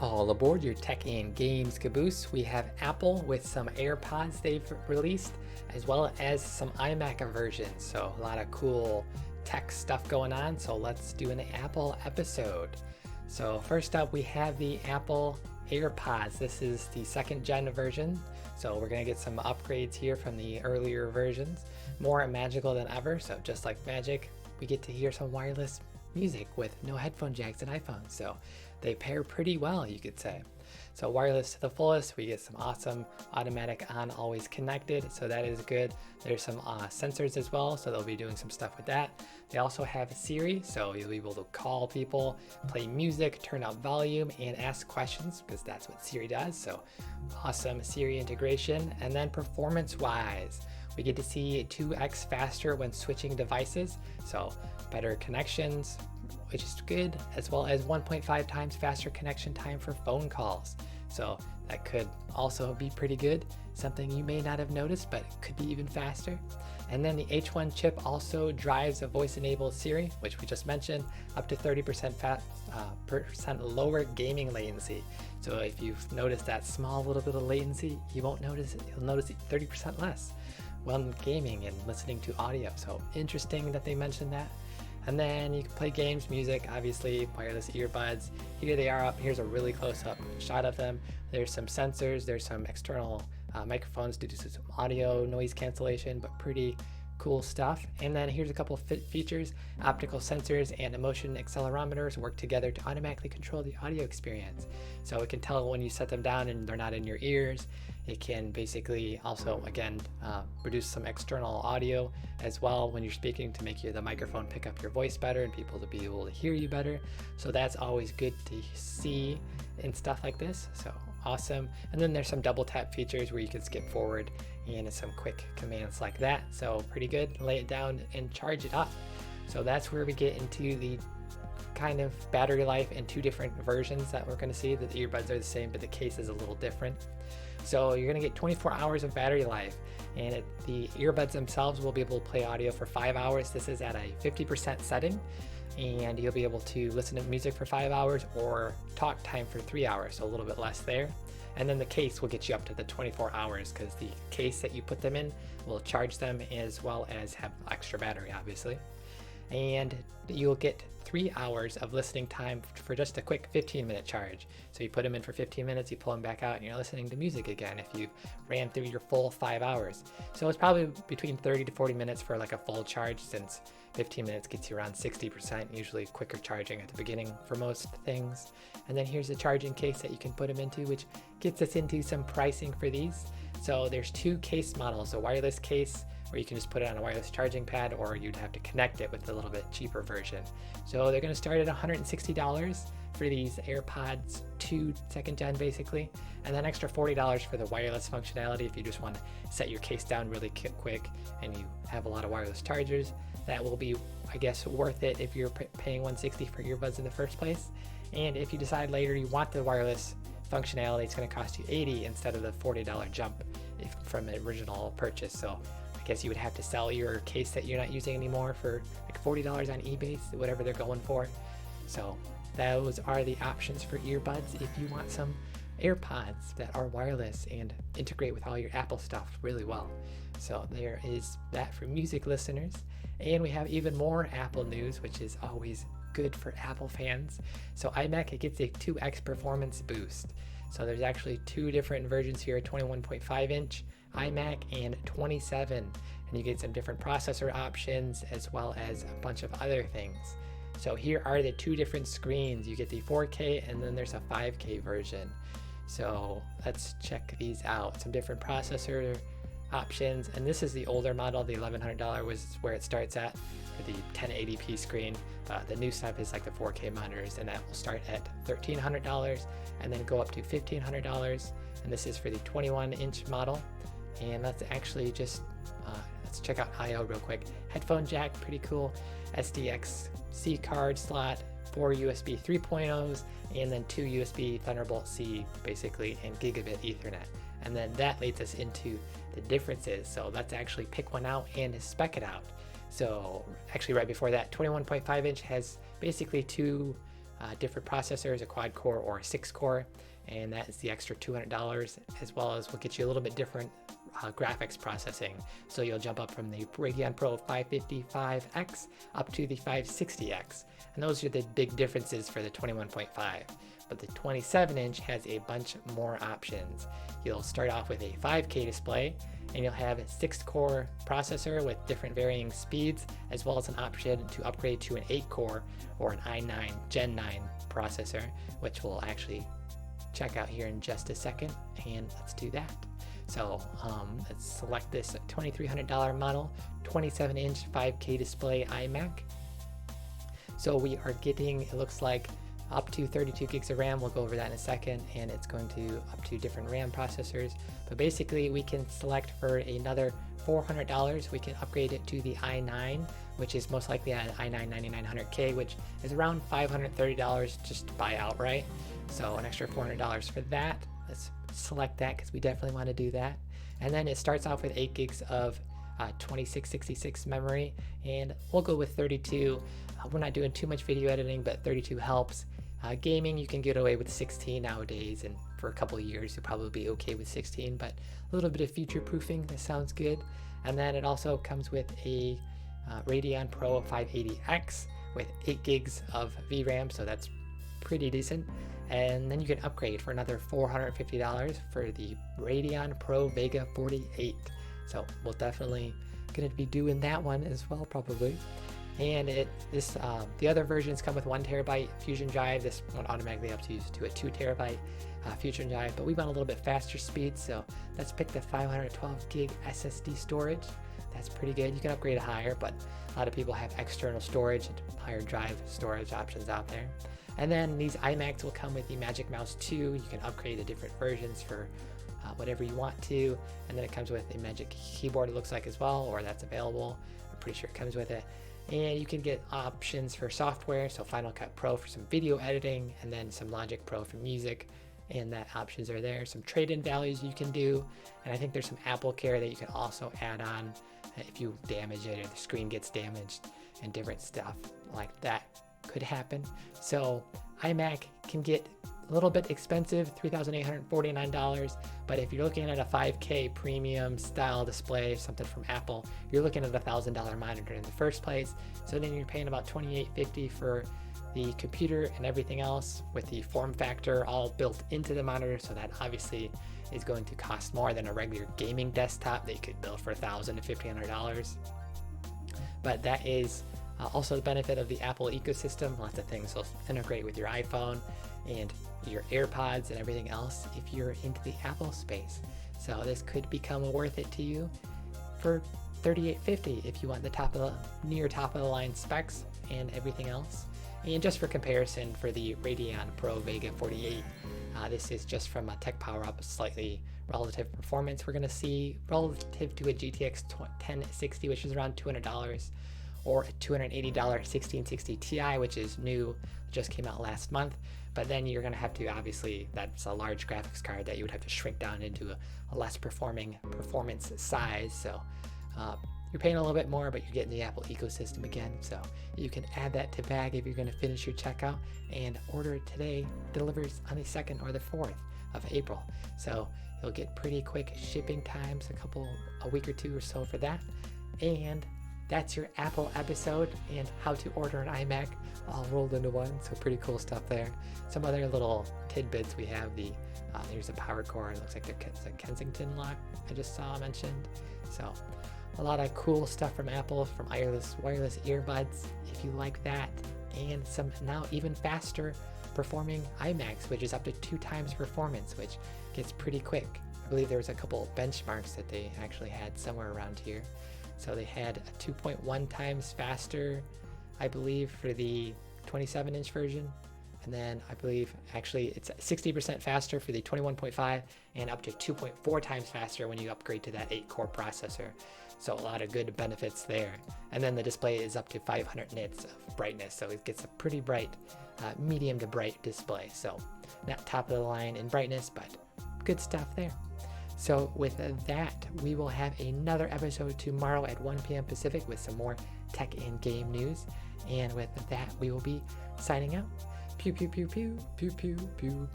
All aboard your tech and games caboose. We have Apple with some AirPods they've released, as well as some iMac versions. So a lot of cool tech stuff going on. So let's do an Apple episode. So first up, we have the Apple AirPods. This is the second gen version. So we're gonna get some upgrades here from the earlier versions. More magical than ever. So just like magic, we get to hear some wireless music with no headphone jacks and iPhones. So they pair pretty well, you could say. So wireless to the fullest, we get some awesome automatic on, always connected, so that is good. There's some sensors as well, so they'll be doing some stuff with that. They also have Siri, so you'll be able to call people, play music, turn up volume, and ask questions, because that's what Siri does. So awesome Siri integration. And then performance-wise, we get to see 2x faster when switching devices, so better connections, which is good, as well as 1.5 times faster connection time for phone calls. So that could also be pretty good, something you may not have noticed, but it could be even faster. And then the H1 chip also drives a voice-enabled Siri, which we just mentioned, up to 30% lower gaming latency. So if you've noticed that small little bit of latency, you won't notice it. You'll notice it 30% less when gaming and listening to audio. So interesting that they mentioned that. And then you can play games, music, obviously, wireless earbuds. Here they are up. Here's a really close-up shot of them. There's some sensors. There's some external microphones to do some audio noise cancellation, but pretty cool stuff. And then here's a couple of features. Optical sensors and motion accelerometers work together to automatically control the audio experience. So it can tell when you set them down and they're not in your ears. It can basically also, again, produce some external audio as well when you're speaking to make the microphone pick up your voice better and people to be able to hear you better. So that's always good to see and stuff like this. So awesome. And then there's some double tap features where you can skip forward and some quick commands like that. So pretty good. Lay it down and charge it up. So that's where we get into the kind of battery life in two different versions that we're going to see. The earbuds are the same, but the case is a little different. So you're going to get 24 hours of battery life, and the earbuds themselves will be able to play audio for 5 hours. This is at a 50% setting, and you'll be able to listen to music for 5 hours or talk time for 3 hours, so a little bit less there. And then the case will get you up to the 24 hours because the case that you put them in will charge them as well as have extra battery, obviously. And you'll get 3 hours of listening time for just a quick 15-minute charge. So you put them in for 15 minutes, you pull them back out, and you're listening to music again if you ran through your full 5 hours. So it's probably between 30 to 40 minutes for like a full charge, since 15 minutes gets you around 60%, usually quicker charging at the beginning for most things. And then here's the charging case that you can put them into, which gets us into some pricing for these. So there's two case models, a wireless case where you can just put it on a wireless charging pad, or you'd have to connect it with the little bit cheaper version. So they're going to start at $160 for these AirPods 2 second gen basically, and then extra $40 for the wireless functionality if you just want to set your case down really quick and you have a lot of wireless chargers. That will be, I guess, worth it if you're paying $160 for earbuds in the first place. And if you decide later you want the wireless functionality, it's going to cost you $80 instead of the $40 jump from the original purchase. So I guess you would have to sell your case that you're not using anymore for like $40 on eBay, whatever they're going for. So those are the options for earbuds if you want some AirPods that are wireless and integrate with all your Apple stuff really well. So there is that for music listeners. And we have even more Apple news, which is always good for Apple fans. So iMac, it gets a 2x performance boost. So there's actually two different versions here, 21.5 inch iMac and 27, and you get some different processor options as well as a bunch of other things. So here are the two different screens. You get the 4K and then there's a 5K version. So let's check these out. Some different processor options, and this is the older model. The $1,100 was where it starts at for the 1080p screen. The new stuff is like the 4K monitors, and that will start at $1,300 and then go up to $1,500. And this is for the 21-inch model. And let's actually just let's check out I/O real quick. Headphone jack, pretty cool. SDXC card slot, 4 USB 3.0s, and then 2 USB Thunderbolt C, basically, and gigabit Ethernet. And then that leads us into the differences. So let's actually pick one out and spec it out. So actually right before that, 21.5 inch has basically two different processors, a quad core or a 6-core, and that is the extra $200, as well as we'll get you a little bit different graphics processing. So you'll jump up from the Radeon Pro 555X up to the 560X, and those are the big differences for the 21.5. But the 27-inch has a bunch more options. You'll start off with a 5K display, and you'll have a 6-core processor with different varying speeds, as well as an option to upgrade to an 8-core or an i9 Gen 9 processor, which we'll actually check out here in just a second, and let's do that. So let's select this $2,300 model, 27-inch 5K display iMac. So we are getting, it looks like, up to 32 gigs of RAM. We'll go over that in a second, and it's going to up to different RAM processors. But basically, we can select for another $400. We can upgrade it to the i9, which is most likely an i9 9900K, which is around $530 just to buy outright. So an extra $400 for that. Let's select that because we definitely want to do that. And then it starts off with 8 gigs of 2666 memory, and we'll go with 32. We're not doing too much video editing, but 32 helps. Gaming, you can get away with 16 nowadays, and for a couple of years you'll probably be okay with 16, but a little bit of future proofing, that sounds good. And then it also comes with a Radeon Pro 580X with 8 gigs of VRAM, so that's pretty decent. And then you can upgrade for another $450 for the Radeon Pro Vega 48. So we'll definitely going to be doing that one as well, probably. And the other versions come with 1 terabyte Fusion Drive. This one automatically ups you to a 2 terabyte Fusion Drive, but we want a little bit faster speed, so let's pick the 512 gig SSD storage. That's pretty good. You can upgrade it higher, but a lot of people have external storage and higher drive storage options out there. And then these iMacs will come with the Magic Mouse 2. You can upgrade the different versions for whatever you want to. And then it comes with a Magic Keyboard, it looks like, as well, or that's available. I'm pretty sure it comes with it. And you can get options for software, so Final Cut Pro for some video editing, and then some Logic Pro for music, and that options are there. Some trade-in values you can do, and I think there's some Apple Care that you can also add on if you damage it or the screen gets damaged, and different stuff like that could happen. So iMac can get a little bit expensive, $3,849, but if you're looking at a 5K premium style display, something from Apple, you're looking at a $1,000 monitor in the first place. So then you're paying about $2,850 for the computer and everything else, with the form factor all built into the monitor. So that obviously is going to cost more than a regular gaming desktop that you could build for $1,000 to $1,500. But that is also the benefit of the Apple ecosystem. Lots of things will integrate with your iPhone and your AirPods and everything else if you're into the Apple space. So this could become worth it to you for $3,850 if you want the near top of the line specs and everything else. And just for comparison, for the Radeon Pro Vega 48, this is just from a Tech Power Up, slightly relative performance we're going to see relative to a GTX 1060, which is around $200, or a $280 1660 Ti, which is new, just came out last month. But then you're going to have to, obviously, that's a large graphics card that you would have to shrink down into a less performance size. So you're paying a little bit more, but you're getting the Apple ecosystem again. So you can add that to bag if you're going to finish your checkout, and order it today. Delivers on the 2nd or the 4th of April. So you'll get pretty quick shipping times, a week or two or so for that. And that's your Apple episode and how to order an iMac all rolled into one. So pretty cool stuff there. Some other little tidbits we have. There's a power cord. It looks like there's a Kensington lock I just saw mentioned. So a lot of cool stuff from Apple, from wireless earbuds if you like that, and some now even faster performing iMacs, which is up to 2 times performance, which gets pretty quick. I believe there was a couple of benchmarks that they actually had somewhere around here. So they had a 2.1 times faster, I believe, for the 27-inch version. And then I believe actually it's 60% faster for the 21.5 and up to 2.4 times faster when you upgrade to that 8-core processor. So a lot of good benefits there. And then the display is up to 500 nits of brightness. So it gets a pretty bright, medium to bright display. So not top of the line in brightness, but good stuff there. So with that, we will have another episode tomorrow at 1 p.m. Pacific with some more tech and game news. And with that, we will be signing out. Pew pew pew pew pew pew pew.